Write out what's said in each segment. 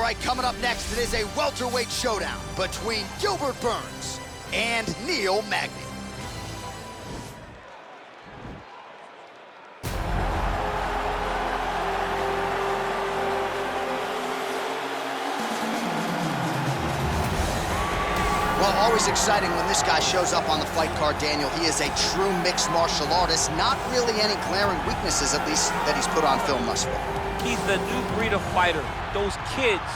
right, coming up next, it is a welterweight showdown between Gilbert Burns and Neil Magny. Well, always exciting when this guy shows up on the fight card, Daniel. He is a true mixed martial artist. Not really any glaring weaknesses, at least, that he's put on film thus far. He's the new breed of fighter. Those kids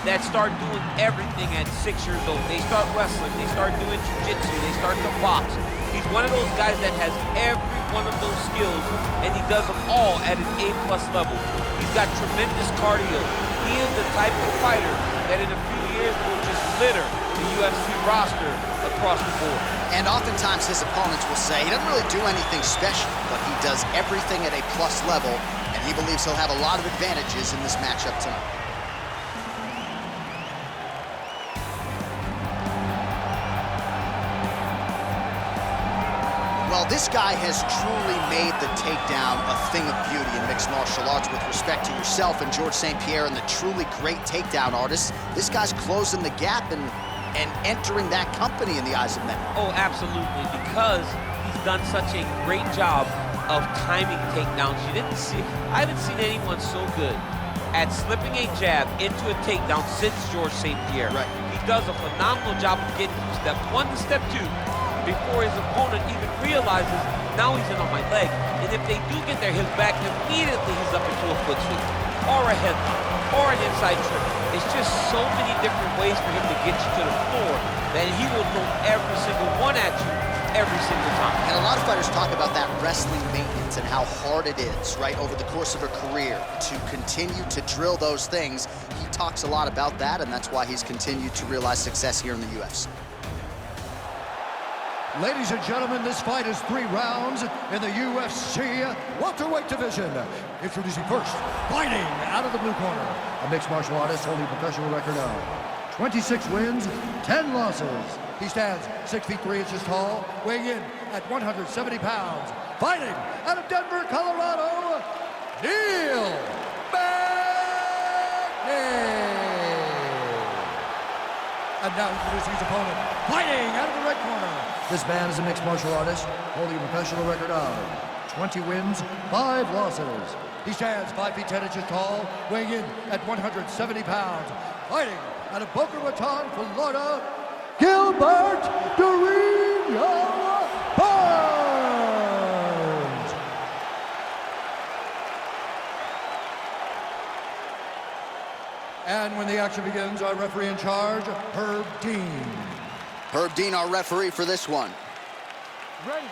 that start doing everything at 6 years old. They start wrestling, they start doing jiu-jitsu, they start to box. He's one of those guys that has every one of those skills, and he does them all at an A+ level. He's got tremendous cardio. He is the type of fighter that in a few years will just litter the UFC roster across the board. And oftentimes his opponents will say he doesn't really do anything special, but he does everything at a plus level, and he believes he'll have a lot of advantages in this matchup tonight. Well, this guy has truly made the takedown a thing of beauty in mixed martial arts. With respect to yourself and George St. Pierre and the truly great takedown artists, this guy's closing the gap and entering that company in the eyes of many. Oh, absolutely, because he's done such a great job of timing takedowns. I haven't seen anyone so good at slipping a jab into a takedown since George St. Pierre. Right. He does a phenomenal job of getting from step 1 to step 2 before his opponent even realizes now he's in on my leg. And if they do get their hips back, immediately he's up into a foot sweep or a headlock or an inside trip. It's just so many different ways for him to get you to the floor that he will throw every single one at you every single time. And a lot of fighters talk about that wrestling maintenance and how hard it is, right, over the course of a career to continue to drill those things. He talks a lot about that, and that's why he's continued to realize success here in the UFC. Ladies and gentlemen, this fight is 3 rounds in the UFC welterweight division. Introducing first, fighting out of the blue corner, a mixed martial artist holding a professional record of 26 wins, 10 losses. He stands 6 feet 3 inches tall, weighing in at 170 pounds. Fighting out of Denver, Colorado, Neil Magny. And now introducing his opponent, fighting out of the red corner. This man is a mixed martial artist, holding a professional record of 20 wins, 5 losses. He stands 5 feet 10 inches tall, weighing in at 170 pounds. Fighting out of Boca Raton, Florida, Gilbert Burns. And when the action begins, our referee in charge, Herb Dean. Herb Dean, our referee for this one. Ready.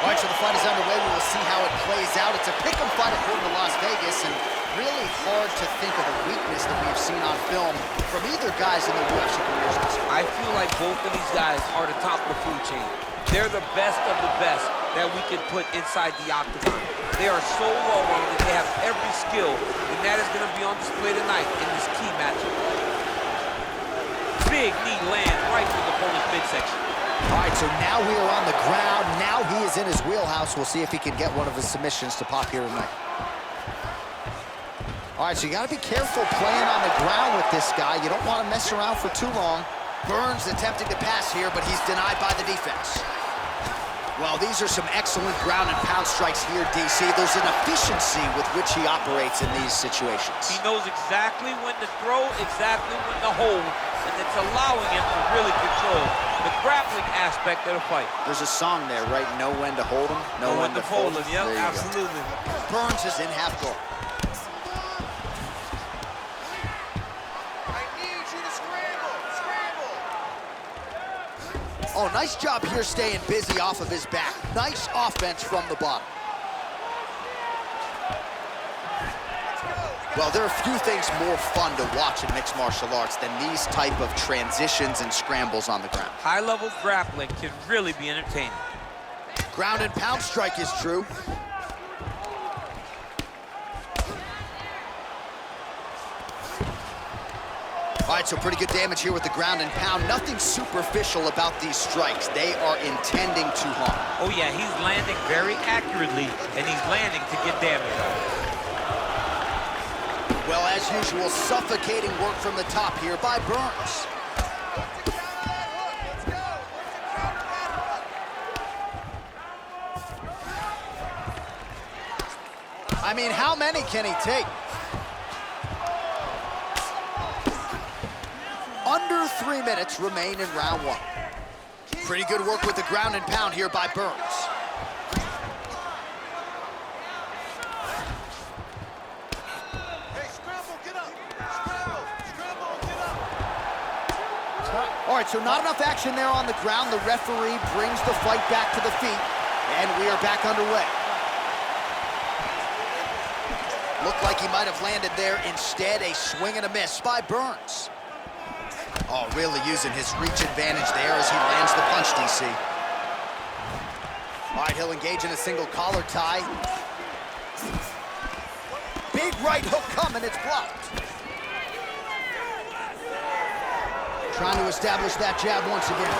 All right, so the fight is underway. We will see how it plays out. It's a pick'em fight according to Las Vegas, and really hard to think of a weakness that we've seen on film from either guys in the UFC careers. I feel like both of these guys are the top of the food chain. They're the best of the best that we could put inside the octagon. They are so well-rounded, they have every skill, and that is going to be on display tonight in this key matchup. Big knee lands right through the opponent's midsection. All right, so now we are on the ground. Now he is in his wheelhouse. We'll see if he can get one of his submissions to pop here tonight. All right, so you got to be careful playing on the ground with this guy. You don't want to mess around for too long. Burns attempting to pass here, but he's denied by the defense. Well, these are some excellent ground and pound strikes here, DC. There's an efficiency with which he operates in these situations. He knows exactly when to throw, exactly when to hold, and it's allowing him to really control the grappling aspect of the fight. There's a song there, right? Know when to hold him, know when to fold him. Yep, absolutely. Burns is in half guard. Oh, nice job here staying busy off of his back. Nice offense from the bottom. Well, there are few things more fun to watch in mixed martial arts than these type of transitions and scrambles on the ground. High-level grappling can really be entertaining. Ground and pound strike is true. All right, so pretty good damage here with the ground and pound. Nothing superficial about these strikes. They are intending to harm. Oh yeah, he's landing very accurately, and he's landing to get damage out. Well, as usual, suffocating work from the top here by Burns. I mean, how many can he take? Under 3 minutes remain in round one. Pretty good work with the ground and pound here by Burns. All right, so not enough action there on the ground. The referee brings the fight back to the feet, and we are back underway. Looked like he might have landed there. Instead, a swing and a miss by Burns. Oh, really using his reach advantage there as he lands the punch, DC. All right, he'll engage in a single collar tie. Big right hook coming, it's blocked. Trying to establish that jab once again.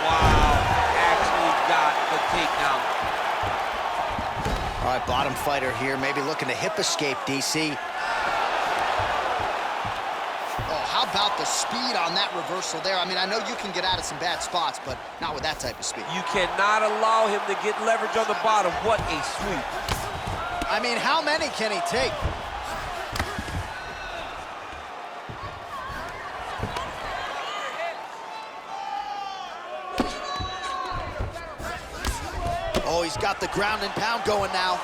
Wow, actually got the takedown. All right, bottom fighter here, maybe looking to hip escape, DC. Oh, how about the speed on that reversal there? I mean, I know you can get out of some bad spots, but not with that type of speed. You cannot allow him to get leverage on the bottom. What a sweep. I mean, how many can he take? Oh, he's got the ground and pound going now.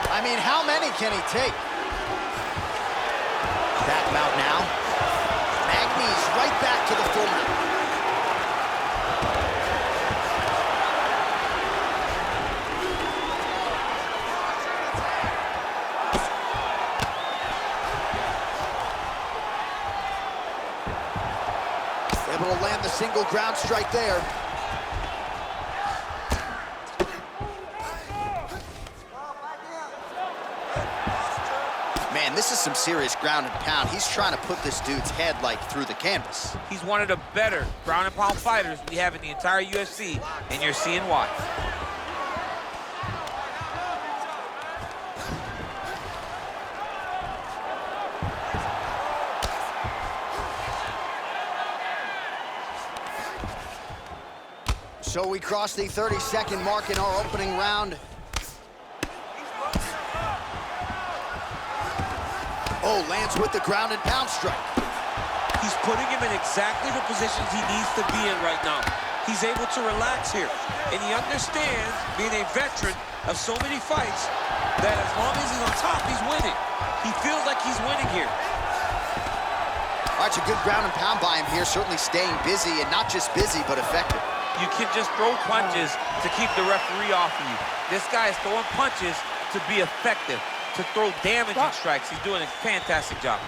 I mean, how many can he take? Back mount now. Magny's right back to the full mount. Able to land the single ground strike there. Man, this is some serious ground and pound. He's trying to put this dude's head, like, through the canvas. He's one of the better ground and pound fighters we have in the entire UFC, and you're seeing why. So we cross the 30-second mark in our opening round. Oh, lands with the ground and pound strike. He's putting him in exactly the positions he needs to be in right now. He's able to relax here, and he understands, being a veteran of so many fights, that as long as he's on top, he's winning. He feels like he's winning here. All right, it's a good ground and pound by him here, certainly staying busy, and not just busy, but effective. You can just throw punches to keep the referee off of you. This guy is throwing punches to be effective, to throw damaging strikes. He's doing a fantastic job.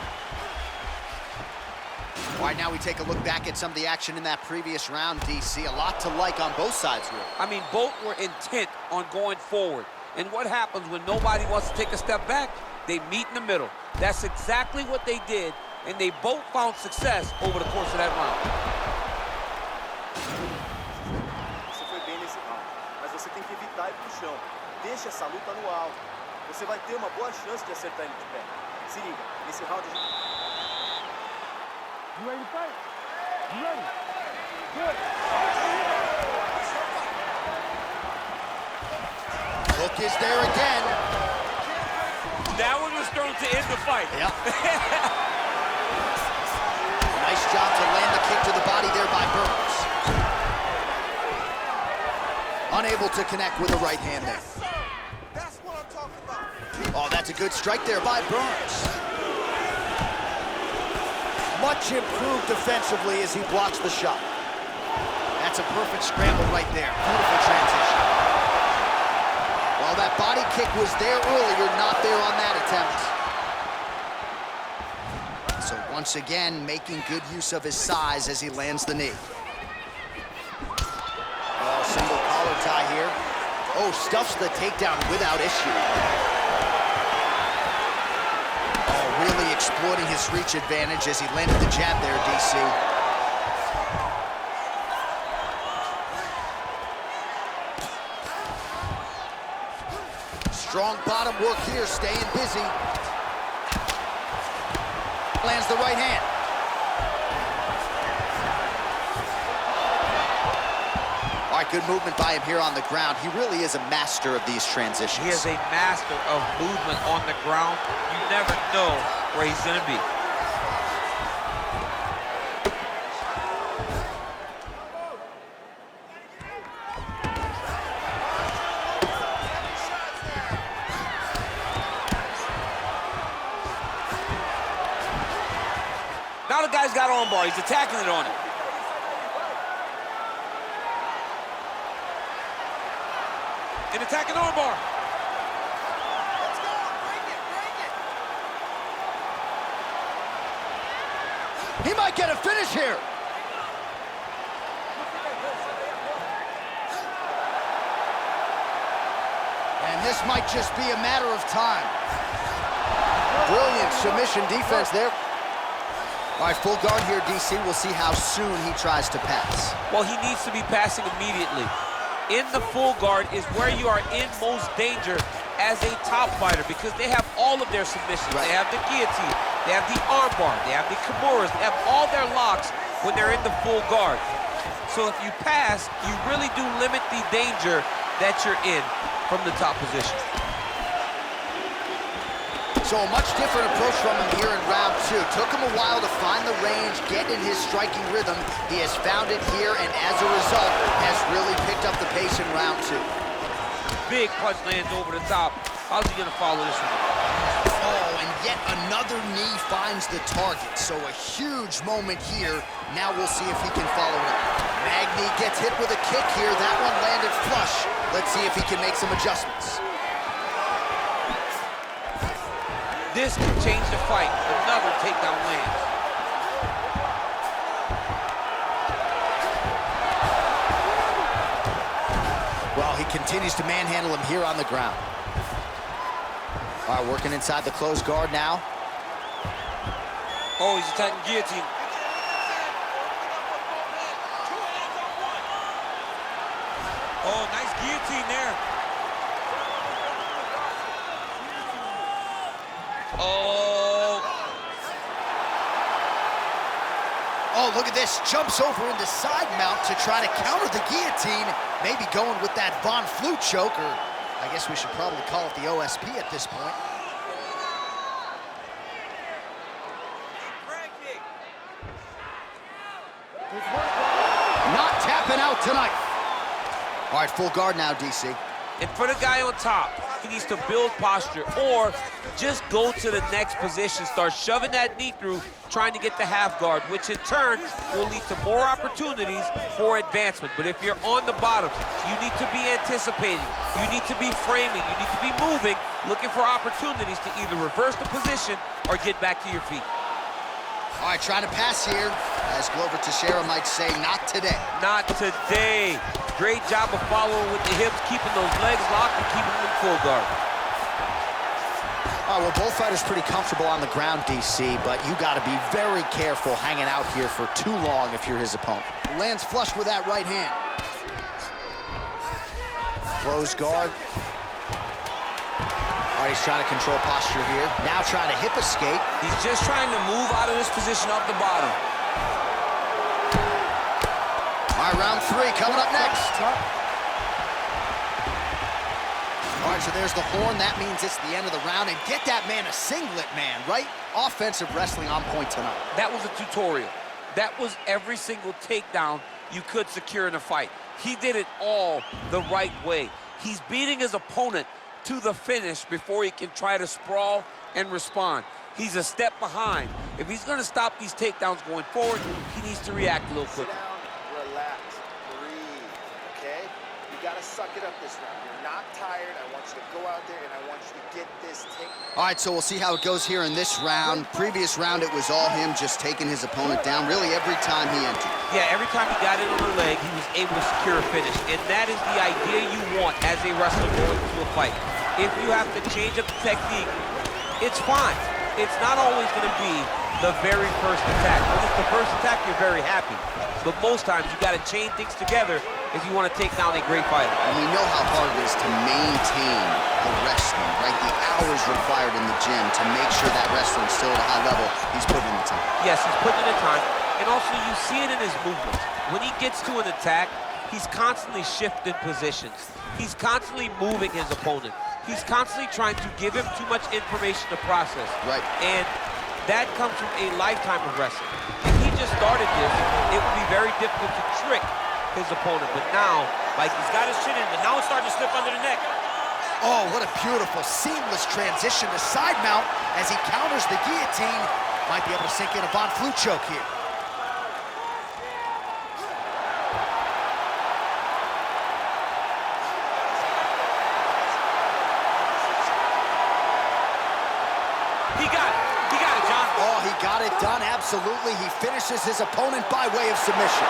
All right, now we take a look back at some of the action in that previous round, DC. A lot to like on both sides, really. I mean, both were intent on going forward. And what happens when nobody wants to take a step back? They meet in the middle. That's exactly what they did, and they both found success over the course of that round. Você tem que evitar ir pro chão. Deixa essa luta no alto. Você vai ter uma boa chance de acertar ele de pé. Se liga, nesse round a gente... You ready to fight? You ready? Good. Hook is there again. That one was thrown to end the fight. Yeah. Nice job to land the kick to the body there by Burns. Unable to connect with a right hand there. That's what I'm talking about. Oh, that's a good strike there by Burns. Much improved defensively as he blocks the shot. That's a perfect scramble right there. Beautiful transition. Well, that body kick was there earlier, not there on that attempt. So once again, making good use of his size as he lands the knee. Oh, single collar tie here. Oh, stuffs the takedown without issue. Oh, really exploiting his reach advantage as he landed the jab there, DC. Strong bottom work here, staying busy. Lands the right hand. All right, good movement by him here on the ground. He really is a master of these transitions. He is a master of movement on the ground. You never know where he's gonna be. Now the guy's got armbar. He's attacking it on him. An attacking armbar. Let's go, break it, break it. He might get a finish here. And this might just be a matter of time. Brilliant submission defense there. All right, full guard here, DC. We'll see how soon he tries to pass. Well, he needs to be passing immediately. In the full guard is where you are in most danger as a top fighter because they have all of their submissions. Right. They have the guillotine, they have the armbar, they have the kimuras, they have all their locks when they're in the full guard. So if you pass, you really do limit the danger that you're in from the top position. So a much different approach from him here in round two. Took him a while to find the range, get in his striking rhythm. He has found it here, and as a result, has really picked up the pace in round two. Big punch lands over the top. How's he gonna follow this one? Oh, and yet another knee finds the target. So a huge moment here. Now we'll see if he can follow it up. Magny gets hit with a kick here. That one landed flush. Let's see if he can make some adjustments. This can change the fight. Another takedown lands. Well, he continues to manhandle him here on the ground. All right, working inside the closed guard now. Oh, he's attacking guillotine. Oh, nice guillotine there. Oh, look at this. Jumps over into side mount to try to counter the guillotine. Maybe going with that Von Flue choke, or I guess we should probably call it the OSP at this point. Not tapping out tonight. All right, full guard now, DC. And for the guy on top, he needs to build posture or just go to the next position, start shoving that knee through, trying to get the half guard, which in turn will lead to more opportunities for advancement. But if you're on the bottom, you need to be anticipating, you need to be framing, you need to be moving, looking for opportunities to either reverse the position or get back to your feet. All right, trying to pass here, as Glover Teixeira might say, not today. Not today. Great job of following with the hips, keeping those legs locked and keeping them in full guard. All right, well, both fighters pretty comfortable on the ground, DC, but you got to be very careful hanging out here for too long if you're his opponent. Lands flush with that right hand. Close guard. All right, he's trying to control posture here. Now trying to hip escape. He's just trying to move out of this position off the bottom. All right, round three coming up next. All right, so there's the horn. That means it's the end of the round. And get that man a singlet, man, right? Offensive wrestling on point tonight. That was a tutorial. That was every single takedown you could secure in a fight. He did it all the right way. He's beating his opponent to the finish before he can try to sprawl and respond. He's a step behind. If he's going to stop these takedowns going forward, he needs to react a little quicker. Sit down, relax, breathe, okay? You gotta suck it up this round. You're not tired. I want you to go out there and I want you to get this takedown. All right, so we'll see how it goes here in this round. Previous round, it was all him just taking his opponent down really every time he entered. Yeah, every time he got in on the leg, he was able to secure a finish. And that is the idea you want as a wrestler going into a fight. If you have to change up the technique, it's fine. it's not always going to be the very first attack. When it's the first attack, you're very happy. But most times, you got to chain things together if you want to take down a great fighter. And we know how hard it is to maintain the wrestling, right? The hours required in the gym to make sure that wrestling's still at a high level. He's putting in the time. Yes, he's putting in the time. And also, you see it in his movements. When he gets to an attack, he's constantly shifting positions. He's constantly moving his opponent. He's constantly trying to give him too much information to process. Right. And that comes from a lifetime of wrestling. If he just started this, it would be very difficult to trick his opponent. But now, like, he's got his chin in, but now it's starting to slip under the neck. Oh, what a beautiful, seamless transition to side mount as he counters the guillotine. Might be able to sink in a Von Flue choke here. He got it, John. Oh, he got it done, absolutely. He finishes his opponent by way of submission.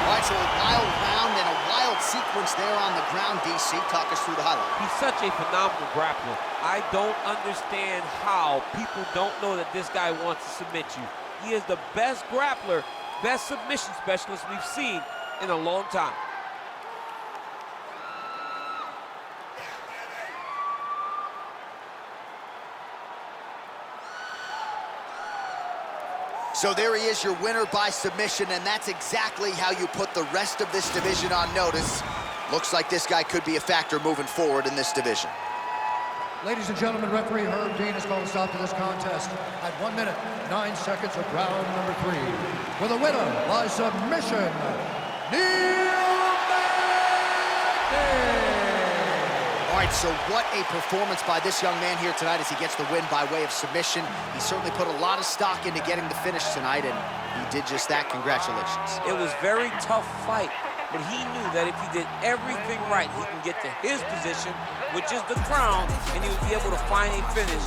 All right, so a wild round and a wild sequence there on the ground, DC. Talk us through the highlight. He's such a phenomenal grappler. I don't understand how people don't know that this guy wants to submit you. He is the best grappler, best submission specialist we've seen in a long time. So there he is, your winner by submission, and that's exactly how you put the rest of this division on notice. Looks like this guy could be a factor moving forward in this division. Ladies and gentlemen, referee Herb Dean has called a stop to this contest at 1 minute, 9 seconds of round number 3. For the winner by submission, Magny! All right, so what a performance by this young man here tonight as he gets the win by way of submission. He certainly put a lot of stock into getting the finish tonight, and he did just that. Congratulations. It was a very tough fight, but he knew that if he did everything right, he can get to his position, which is the crown, and he would be able to find a finish